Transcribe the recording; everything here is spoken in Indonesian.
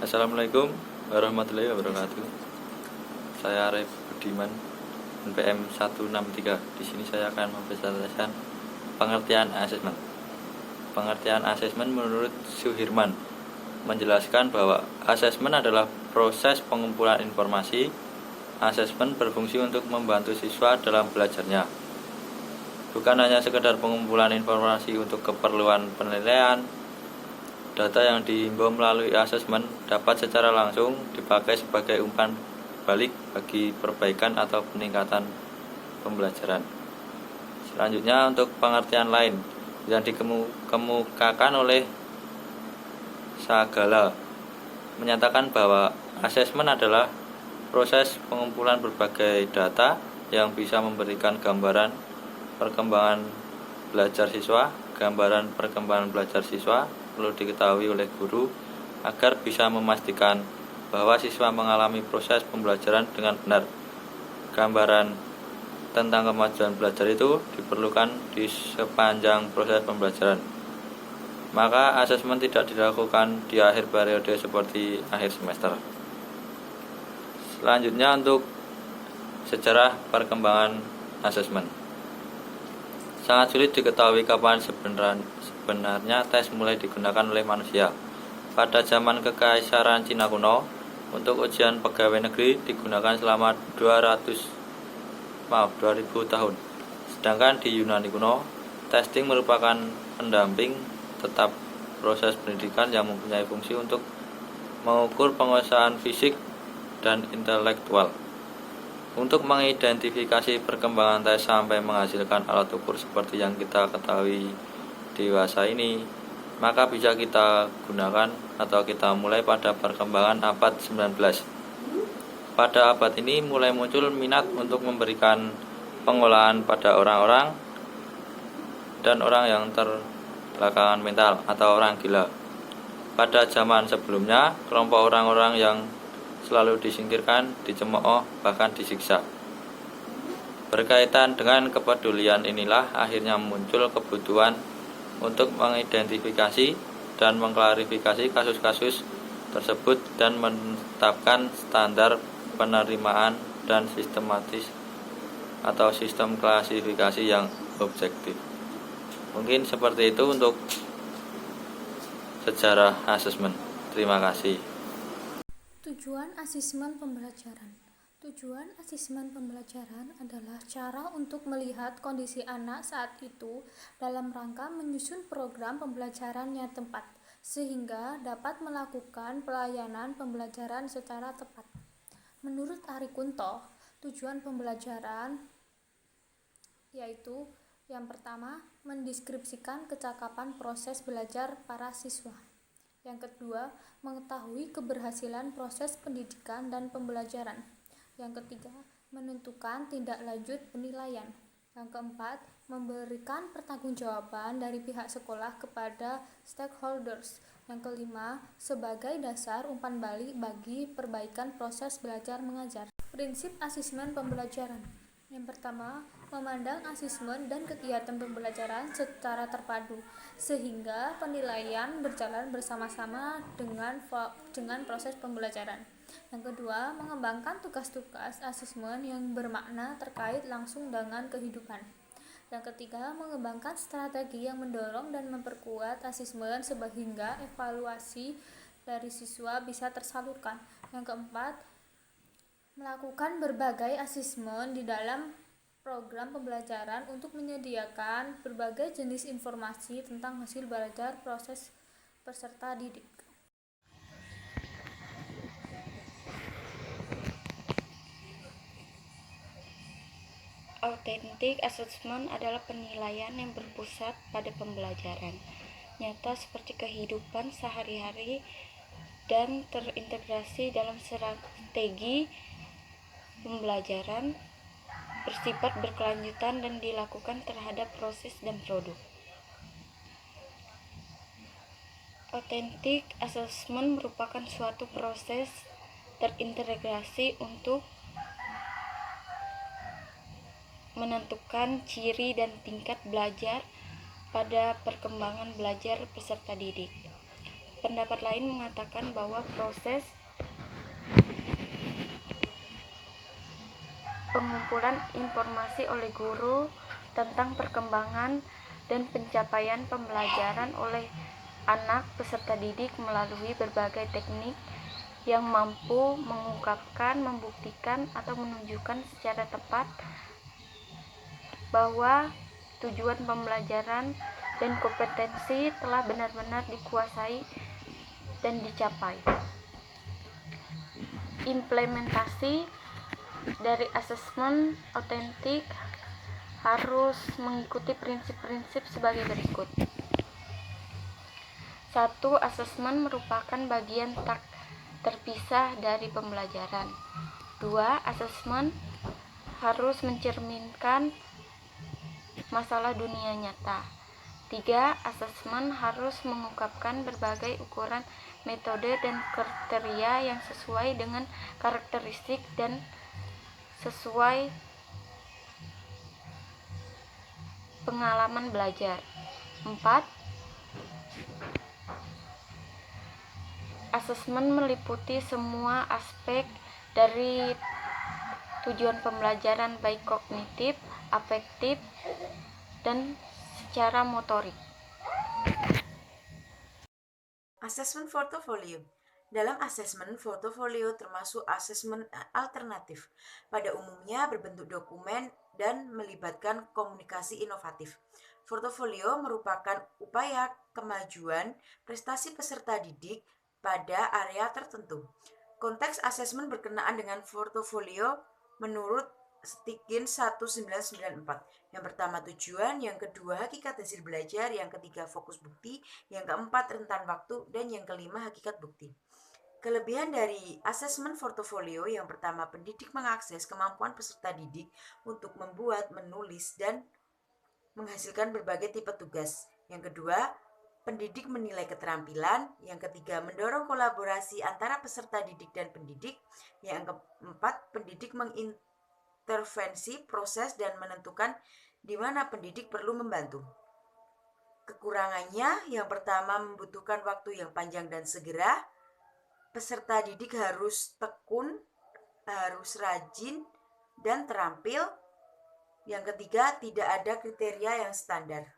Assalamualaikum warahmatullahi wabarakatuh. Saya Arif Budiman, NPM 163. Di sini saya akan mempresentasikan pengertian asesmen. Pengertian asesmen menurut Suhirman menjelaskan bahwa asesmen adalah proses pengumpulan informasi. Asesmen berfungsi untuk membantu siswa dalam belajarnya, bukan hanya sekedar pengumpulan informasi untuk keperluan penilaian. Data yang dihimpun melalui asesmen dapat secara langsung dipakai sebagai umpan balik bagi perbaikan atau peningkatan pembelajaran. Selanjutnya, untuk pengertian lain yang dikemukakan oleh Sagala menyatakan bahwa asesmen adalah proses pengumpulan berbagai data yang bisa memberikan gambaran perkembangan belajar siswa. Gambaran perkembangan belajar siswa perlu diketahui oleh guru agar bisa memastikan bahwa siswa mengalami proses pembelajaran dengan benar. Gambaran tentang kemajuan belajar itu diperlukan di sepanjang proses pembelajaran. Maka asesmen tidak dilakukan di akhir periode seperti akhir semester. Selanjutnya, untuk sejarah perkembangan asesmen. Sangat sulit diketahui kapan sebenarnya tes mulai digunakan oleh manusia. Pada zaman Kekaisaran Cina kuno, untuk ujian pegawai negeri digunakan selama 2000 tahun. Sedangkan di Yunani kuno, testing merupakan pendamping tetap proses pendidikan yang mempunyai fungsi untuk mengukur penguasaan fisik dan intelektual. Untuk mengidentifikasi perkembangan tes sampai menghasilkan alat ukur seperti yang kita ketahui dewasa ini, maka bisa kita gunakan atau kita mulai pada perkembangan abad 19. Pada abad ini mulai muncul minat untuk memberikan pengolahan pada orang-orang dan orang yang terbelakangan mental atau orang gila. Pada zaman sebelumnya, kelompok orang-orang yang selalu disingkirkan, dicemooh, bahkan disiksa. Berkaitan dengan kepedulian inilah akhirnya muncul kebutuhan untuk mengidentifikasi dan mengklarifikasi kasus-kasus tersebut dan menetapkan standar penerimaan dan sistematis atau sistem klasifikasi yang objektif. Mungkin seperti itu untuk sejarah asesmen. Terima kasih. Tujuan asesmen pembelajaran. Tujuan asesmen pembelajaran adalah cara untuk melihat kondisi anak saat itu dalam rangka menyusun program pembelajaran yang tepat, sehingga dapat melakukan pelayanan pembelajaran secara tepat. Menurut Ari Kunto, tujuan pembelajaran yaitu yang pertama, mendeskripsikan kecakapan proses belajar para siswa. Yang kedua, mengetahui keberhasilan proses pendidikan dan pembelajaran. Yang ketiga, menentukan tindak lanjut penilaian. Yang keempat, memberikan pertanggungjawaban dari pihak sekolah kepada stakeholders. Yang kelima, sebagai dasar umpan balik bagi perbaikan proses belajar mengajar. Prinsip asesmen pembelajaran. Yang pertama, memandang asesmen dan kegiatan pembelajaran secara terpadu, sehingga penilaian berjalan bersama-sama dengan proses pembelajaran. Yang kedua, mengembangkan tugas-tugas asesmen yang bermakna terkait langsung dengan kehidupan. Yang ketiga, mengembangkan strategi yang mendorong dan memperkuat asesmen sehingga evaluasi dari siswa bisa tersalurkan. Yang keempat, melakukan berbagai asesmen di dalam program pembelajaran untuk menyediakan berbagai jenis informasi tentang hasil belajar proses peserta didik. Authentic assessment adalah penilaian yang berpusat pada pembelajaran nyata seperti kehidupan sehari-hari dan terintegrasi dalam strategi pembelajaran, bersifat berkelanjutan dan dilakukan terhadap proses dan produk. Authentic assessment merupakan suatu proses terintegrasi untuk menentukan ciri dan tingkat belajar pada perkembangan belajar peserta didik. pendapat lain mengatakan bahwa proses pengumpulan informasi oleh guru tentang perkembangan dan pencapaian pembelajaran oleh anak peserta didik melalui berbagai teknik yang mampu mengungkapkan, membuktikan, atau menunjukkan secara tepat bahwa tujuan pembelajaran dan kompetensi telah benar-benar dikuasai dan dicapai. Implementasi dari asesmen autentik harus mengikuti prinsip-prinsip sebagai berikut. 1. Asesmen merupakan bagian tak terpisah dari pembelajaran. 2. Asesmen harus mencerminkan masalah dunia nyata. 3. Asesmen harus mengungkapkan berbagai ukuran, metode, dan kriteria yang sesuai dengan karakteristik dan sesuai pengalaman belajar. 4. Asesmen meliputi semua aspek dari tujuan pembelajaran baik kognitif, afektif, dan secara motorik. Asesmen portofolio. Dalam asesmen portofolio termasuk asesmen alternatif. Pada umumnya berbentuk dokumen dan melibatkan komunikasi inovatif. Portofolio merupakan upaya kemajuan prestasi peserta didik pada area tertentu. Konteks asesmen berkenaan dengan portofolio menurut Stiggin 1994. Yang pertama tujuan, yang kedua hakikat hasil belajar, yang ketiga fokus bukti, yang keempat rentan waktu, dan yang kelima hakikat bukti. Kelebihan dari asesmen portofolio: yang pertama, pendidik mengakses kemampuan peserta didik untuk membuat, menulis, dan menghasilkan berbagai tipe tugas. Yang kedua, pendidik menilai keterampilan. Yang ketiga, mendorong kolaborasi antara peserta didik dan pendidik. Yang keempat, pendidik mengintervensi proses dan menentukan di mana pendidik perlu membantu. Kekurangannya, yang pertama, membutuhkan waktu yang panjang dan segera. Peserta didik harus tekun, harus rajin, dan terampil. Yang ketiga, tidak ada kriteria yang standar.